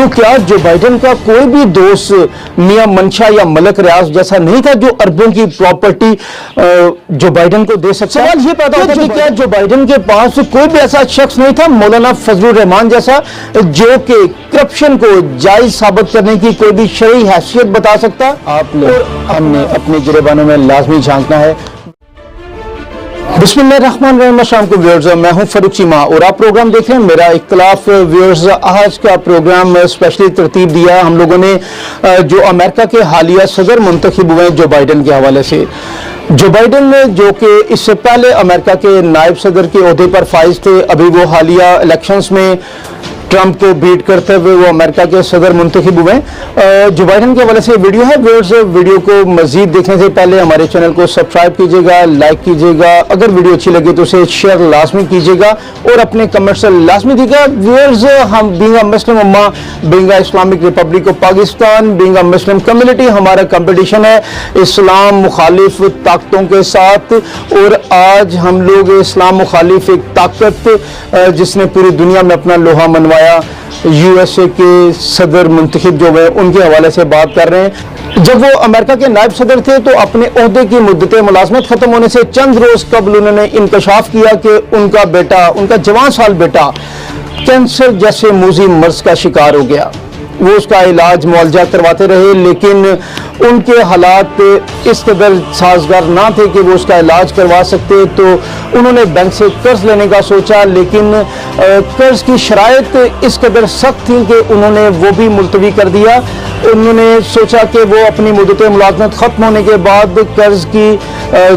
तो क्या जो बाइडन का कोई भी दोस्त मियां मंशा या मलक रियाज जैसा नहीं था जो अरबों की प्रॉपर्टी जो बाइडन को दे सकता? सवाल ये पैदा होता है कि क्या जो बाइडन के पास कोई भी ऐसा शख्स नहीं था मौलाना फजलुर रहमान जैसा जो कि करप्शन को जायज साबित करने की कोई भी शरई हैसियत बता सकता? आप लोग हमने अपने गिरेबानों में लाजमी झांकना है। बिस्मिल्लाहिर्रहमानिर्रहीम, शाम को व्यूअर्स, मैं हूं फरूक चीमा और आप प्रोग्राम देख रहे हैं मेरा इख्तिलाफ। व्यूअर्स, आज का प्रोग्राम स्पेशली तरतीब दिया हम लोगों ने जो अमेरिका के हालिया सदर मुंतखब हुए जो बाइडन के हवाले से। जो बाइडन ने जो कि इससे पहले अमेरिका के नायब सदर के ओहदे पर फाइज थे, अभी वो हालिया इलेक्शंस में ट्रंप को बीट करते हुए वो अमेरिका के सदर मुंतखब हुए। जो बाइडन के हवाले से वीडियो है, व्यूअर्स वीडियो को मजीद देखने से पहले हमारे चैनल को सब्सक्राइब कीजिएगा, लाइक कीजिएगा, अगर वीडियो अच्छी लगी तो उसे शेयर लाजमी कीजिएगा और अपने कमेंट्स लाजमी दीजिएगा। व्यूअर्स, हम being a Muslim Umma, being a Islamic Republic of Pakistan, being a Muslim community, हमारा कंपटीशन है इस्लाम मुखालिफ ताकतों के साथ। और आज हम लोग इस्लाम मुखालिफ एक ताकत जिसने पूरी दुनिया में अपना लोहा मनवाया, यूएसए के सदर मुंतखब जो हुए उनके हवाले से बात कर रहे हैं। जब वो अमेरिका के नायब सदर थे तो अपने ओहदे की मुद्दत मुलाजमत खत्म होने से चंद रोज कबल उन्होंने इंकशाफ किया कि उनका बेटा, उनका जवान साल बेटा कैंसर जैसे मूजी मर्ज का शिकार हो गया। वो उसका इलाज मुआवजा करवाते रहे लेकिन उनके हालात इस कदर साजगार ना थे कि वो उसका इलाज करवा सकते, तो उन्होंने बैंक से कर्ज लेने का सोचा, लेकिन कर्ज की शराइत इस कदर सख्त थी कि उन्होंने वो भी मुलतवी कर दिया। उन्होंने सोचा कि वो अपनी मुद्दत मुलाजमत ख़त्म होने के बाद कर्ज की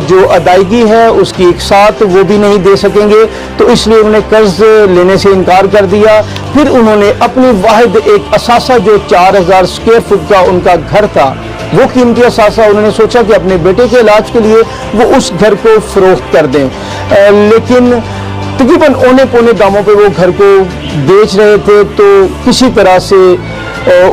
जो अदायगी है उसकी एक साथ वो भी नहीं दे सकेंगे, तो इसलिए उन्होंने कर्ज लेने से इनकार कर दिया। फिर उन्होंने अपनी वाहिद एक असासा जो 4000 स्क्वायर फुट का उनका घर था, वो कीमती असासा, उन्होंने सोचा कि अपने बेटे के इलाज के लिए वो उस घर को फरोख्त कर दें, लेकिन तकरीबन औने पौने दामों पे वो घर को बेच रहे थे। तो किसी तरह से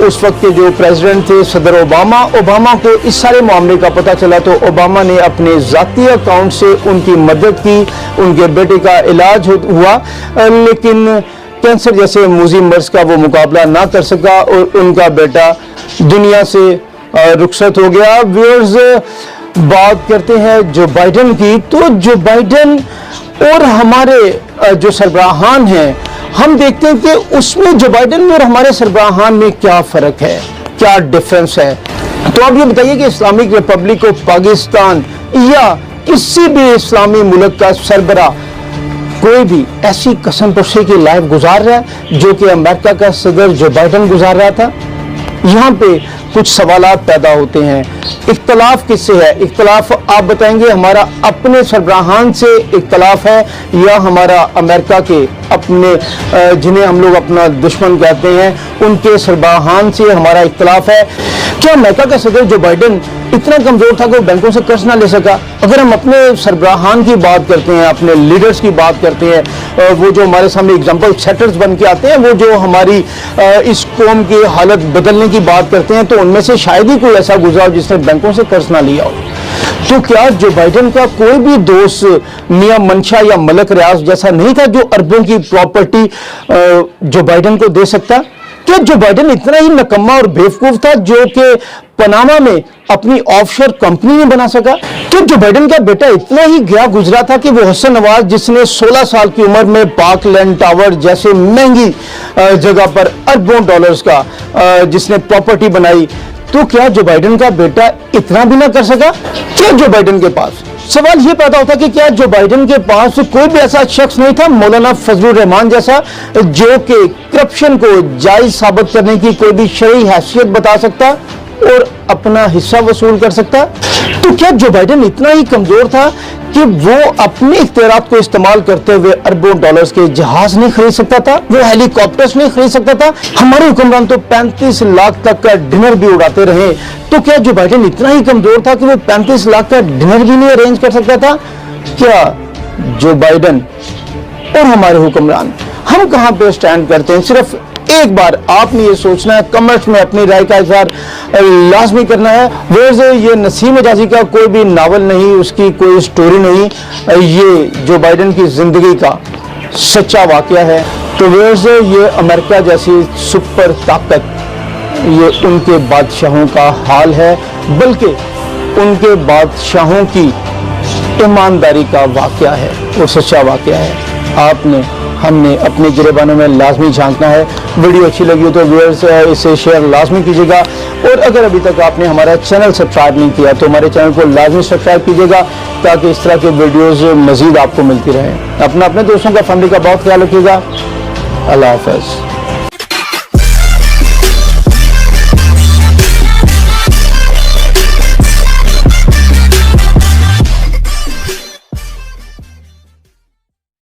उस वक्त के जो प्रेसिडेंट थे सदर ओबामा को इस सारे मामले का पता चला, तो ओबामा ने अपने ज़ाती अकाउंट से उनकी मदद की, उनके बेटे का इलाज हुआ, लेकिन कैंसर जैसे मूजी मर्ज का वो मुकाबला ना कर सका और उनका बेटा दुनिया से रुखसत हो गया। व्यूअर्स, बात करते हैं जो बाइडन की, तो जो बाइडन और हमारे जो सरबराहान हैं, हम देखते हैं कि उसमें जो बाइडन में और हमारे सरबराहान में क्या फ़र्क है, क्या डिफरेंस है। तो आप ये बताइए कि इस्लामिक रिपब्लिक ऑफ पाकिस्तान या किसी भी इस्लामी मुल्क का सरबरा कोई भी ऐसी कसम पुर्शी की लाइफ गुजार रहा है जो कि अमेरिका का सदर जो बाइडन गुजार रहा था? यहाँ पे कुछ सवालात पैदा होते हैं। इख्तलाफ किससे है? इख्तलाफ आप बताएंगे हमारा अपने सरबराहान से इख्तलाफ है या हमारा अमेरिका के अपने जिन्हें हम लोग अपना दुश्मन कहते हैं उनके सरबराहान से हमारा इख्तलाफ है? क्या अमेरिका का सदर जो बाइडन इतना कमजोर था कि वो बैंकों से कर्ज ना ले सका? अगर हम अपने सरबराहान की बात करते हैं, अपने लीडर्स की बात करते हैं, वो जो हमारे सामने एग्जाम्पल सेटर्स बन के आते हैं, वो जो हमारी इस कौम की हालत बदलने की बात करते हैं, तो उनमें से शायद ही कोई ऐसा गुजरा हो जिसने बैंकों से कर्ज ना लिया हो। तो क्या जो बाइडन का कोई भी दोस्त मियां मंशा या मलक रियाज जैसा नहीं था जो अरबों की प्रॉपर्टी जो बाइडन को दे सकता? क्या जो बाइडन इतना ही नकम्मा और बेवकूफ था जो कि पनामा में अपनी ऑफशोर कंपनी नहीं बना सका? क्या जो बाइडन का बेटा इतना ही गया गुजरा था कि वो हसन नवाज जिसने 16 साल की उम्र में पार्कलैंड टावर जैसे महंगी जगह पर अरबों डॉलर्स का जिसने प्रॉपर्टी बनाई, तो क्या जो बाइडन का बेटा इतना भी ना कर सका? क्या जो बाइडन के पास, सवाल ये पैदा होता कि क्या जो बाइडन के पास कोई भी ऐसा शख्स नहीं था मौलाना फजलुर रहमान जैसा जो कि करप्शन को जायज साबित करने की कोई भी शरई हैसियत बता सकता और अपना हिस्सा वसूल कर सकता? तो क्या जो बाइडन इतना ही कमजोर था कि वो अपने इख्तियारात को इस्तेमाल करते हुए अरबों डॉलर्स के जहाज नहीं खरीद सकता था, वो हेलीकॉप्टर्स नहीं खरीद सकता था? हमारे हुक्मरान तो 35 लाख तक का डिनर भी उड़ाते रहे, तो क्या जो बाइडन इतना ही कमजोर था कि वो 35 लाख का डिनर भी नहीं अरेंज कर सकता था? क्या जो बाइडन और हमारे हुक्मरान, हम कहां पे स्टैंड करते हैं? सिर्फ एक बार आपने ये सोचना है, कमेंट्स में अपनी राय का इज़हार लाजमी करना है। वैसे ये नसीम एजाजी का कोई भी नावल नहीं, उसकी कोई स्टोरी नहीं, ये जो बाइडन की जिंदगी का सच्चा वाकया है। تو ویئرز یہ امریکہ جیسی سپر طاقت یہ ان کے بادشاہوں کا حال ہے، بلکہ ان کے بادشاہوں کی ایمانداری کا واقعہ ہے اور سچا واقعہ ہے۔ ہم نے اپنے گریبانوں میں لازمی جھانکنا ہے۔ ویڈیو اچھی لگی ہو تو ویئرز اسے شیئر لازمی کیجیے گا، اور اگر ابھی تک آپ نے ہمارا چینل سبسکرائب نہیں کیا تو ہمارے چینل کو لازمی سبسکرائب کیجیے گا تاکہ اس طرح کے ویڈیوز مزید آپ کو ملتی رہیں۔ اپنے دوستوں کا، فیملی کا بہت خیال رکھیے گا۔ اللہ حافظ۔